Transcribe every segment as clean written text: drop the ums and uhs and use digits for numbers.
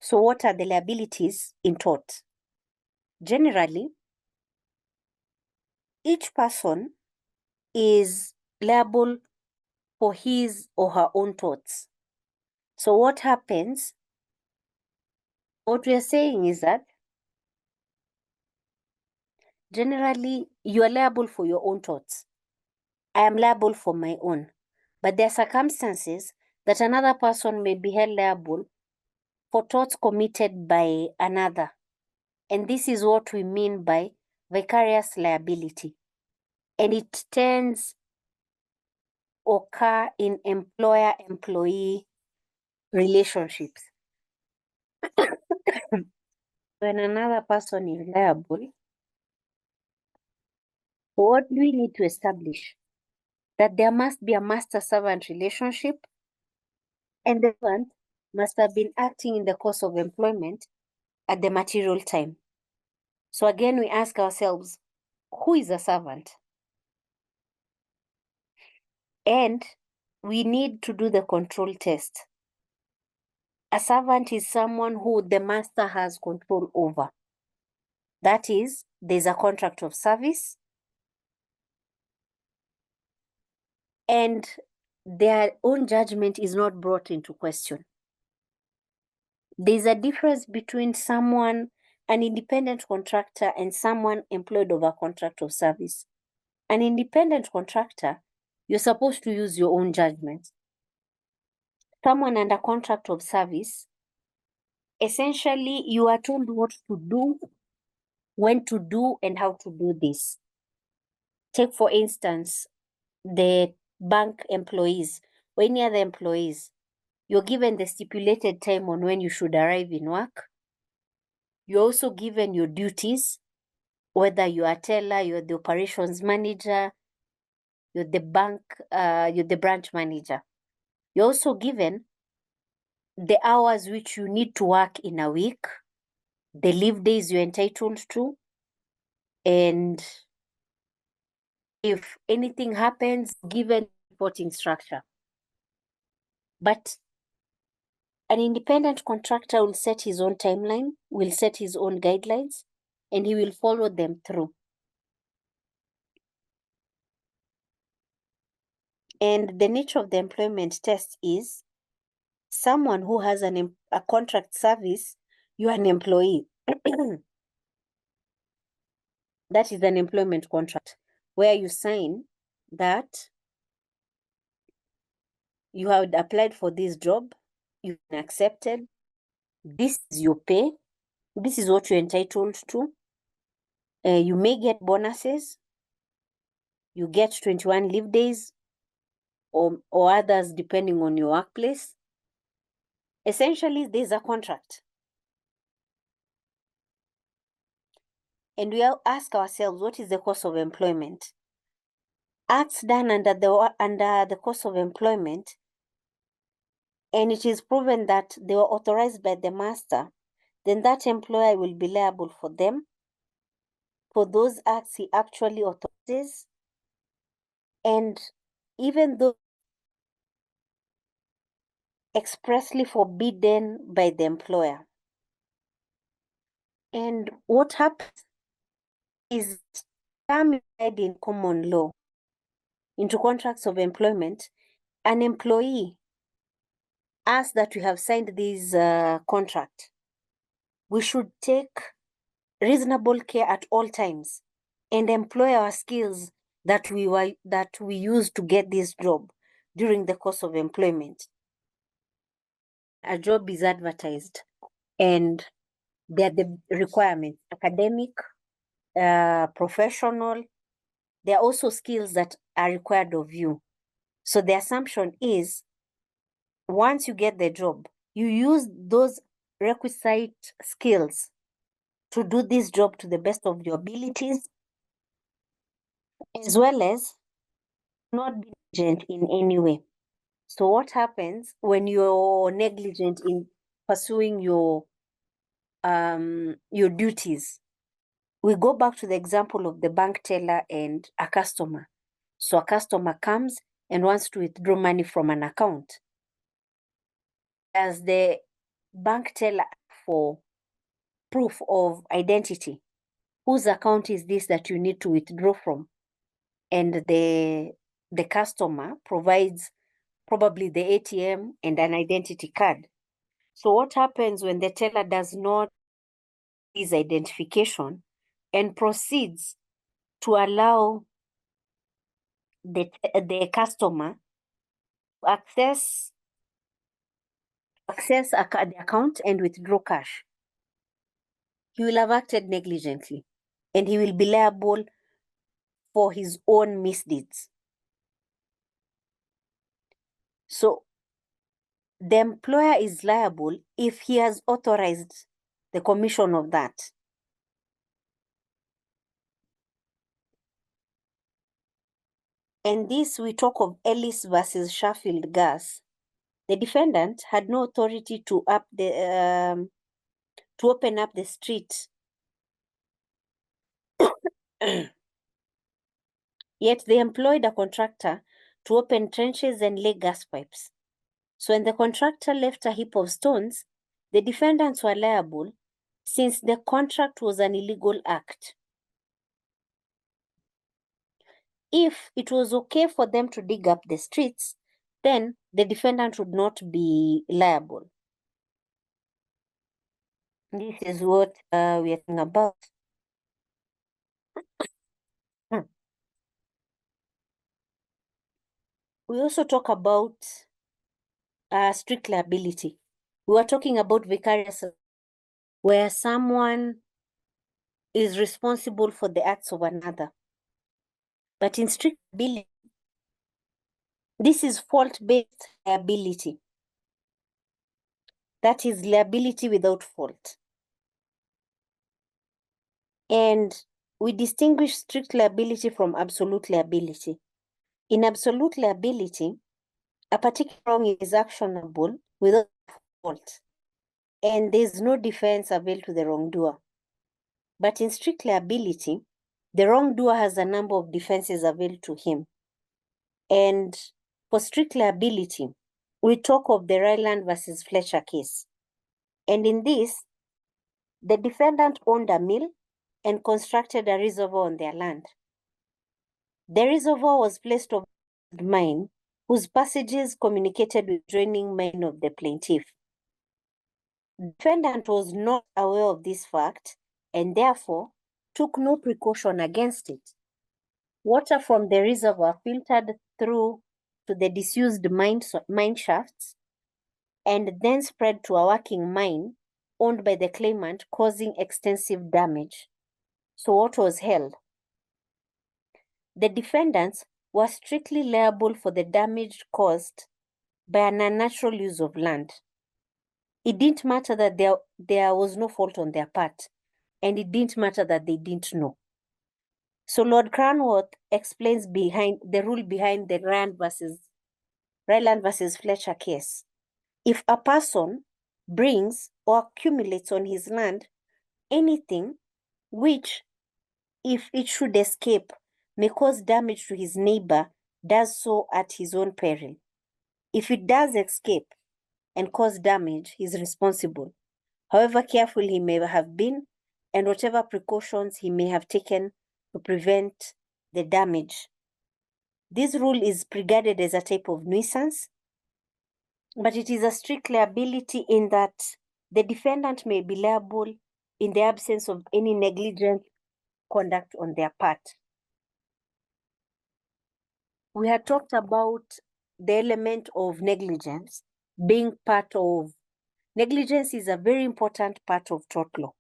So what are the liabilities in tort? Generally, each person is liable for his or her own torts. So what happens, what we are saying is that generally you are liable for your own torts. I am liable for my own. But there are circumstances that another person may be held liable for torts committed by another. And this is what we mean by vicarious liability. And it tends to occur in employer-employee relationships. When another person is liable, what do we need to establish? That there must be a master-servant relationship, and the servant must have been acting in the course of employment at the material time. So again, we ask ourselves, who is a servant? And we need to do the control test. A servant is someone who the master has control over. That is, there's a contract of service, and their own judgment is not brought into question. There's a difference between someone, an independent contractor, and someone employed over a contract of service. An independent contractor, you're supposed to use your own judgment. Someone under contract of service, essentially you are told what to do, when to do, and how to do this. Take, for instance, the bank employees or any other employees. You're given the stipulated time on when you should arrive in work. You're also given your duties, whether you are a teller, you're the operations manager, you're the branch manager. You're also given the hours which you need to work in a week, the leave days you're entitled to, and if anything happens, given reporting structure. But an independent contractor will set his own timeline, will set his own guidelines, and he will follow them through. And the nature of the employment test is someone who has a contract service, you are an employee. That is an employment contract where you sign that you have applied for this job, you've been accepted, this is your pay, this is what you're entitled to. You may get bonuses, you get 21 leave days, or others depending on your workplace. Essentially, there's a contract. And we ask ourselves, what is the course of employment? Acts done under the course of employment, and it is proven that they were authorized by the master, then that employer will be liable for them, for those acts he actually authorizes, and even though expressly forbidden by the employer. And what happens is term in common law into contracts of employment, an employee asks that we have signed this contract. We should take reasonable care at all times and employ our skills that we use to get this job during the course of employment. A job is advertised, and there are the requirements: academic, professional. There are also skills that are required of you. So the assumption is, once you get the job, you use those requisite skills to do this job to the best of your abilities, as well as not be negligent in any way. So what happens when you're negligent in pursuing your duties? We go back to the example of the bank teller and a customer. So a customer comes and wants to withdraw money from an account. as the bank teller for proof of identity. Whose account is this that you need to withdraw from? And the customer provides probably the ATM and an identity card. So what happens when the teller does not his identification and proceeds to allow the customer to access the account and withdraw cash? He will have acted negligently and he will be liable for his own misdeeds. So the employer is liable if he has authorized the commission of that. And this, we talk of Ellis versus Sheffield Gas. The defendant had no authority to open up the street. Yet they employed a contractor to open trenches and lay gas pipes. So when the contractor left a heap of stones, the defendants were liable since the contract was an illegal act. If it was okay for them to dig up the streets, then the defendant would not be liable. This is what we are talking about. We also talk about strict liability. We were talking about vicarious, where someone is responsible for the acts of another. But in strict liability, this is fault-based liability. That is liability without fault. And we distinguish strict liability from absolute liability. In absolute liability, a particular wrong is actionable without fault, and there is no defense available to the wrongdoer. But in strict liability, the wrongdoer has a number of defenses available to him. And for strict liability, we talk of the Ryland versus Fletcher case. And in this, the defendant owned a mill and constructed a reservoir on their land. The reservoir was placed over the mine, whose passages communicated with draining mine of the plaintiff. The defendant was not aware of this fact and therefore took no precaution against it. Water from the reservoir filtered through to the disused mine shafts and then spread to a working mine owned by the claimant, causing extensive damage. So what was held? The defendants were strictly liable for the damage caused by an unnatural use of land. It didn't matter that there was no fault on their part, and it didn't matter that they didn't know. So Lord Cranworth explains behind the rule behind the Ryland versus Fletcher case. If a person brings or accumulates on his land anything which, if it should escape, may cause damage to his neighbor, does so at his own peril. If it does escape and cause damage, he is responsible, however careful he may have been and whatever precautions he may have taken to prevent the damage. This rule is regarded as a type of nuisance, but it is a strict liability in that the defendant may be liable in the absence of any negligent conduct on their part. We had talked about the element of negligence being part of, negligence is a very important part of tort law,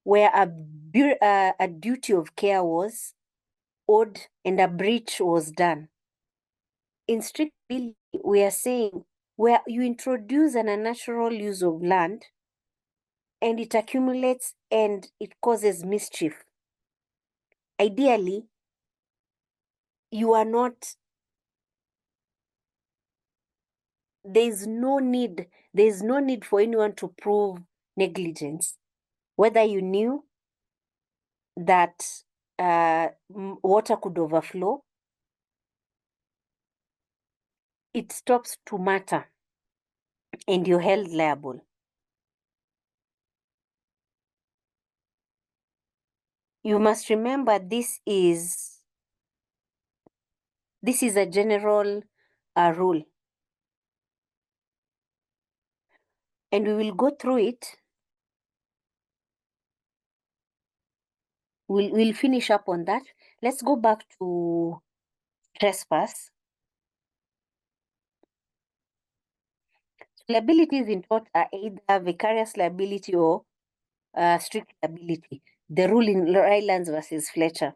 where a duty of care was owed and a breach was done. In strict liability, we are saying where you introduce an unnatural use of land and it accumulates and it causes mischief. Ideally, you are not, there's no need for anyone to prove negligence. Whether you knew that water could overflow, it stops to matter. and you're held liable. You must remember this is a general rule, and we will go through it. We'll finish up on that. Let's go back to trespass. Liabilities in tort are either vicarious liability or strict liability. The rule in Rylands versus Fletcher.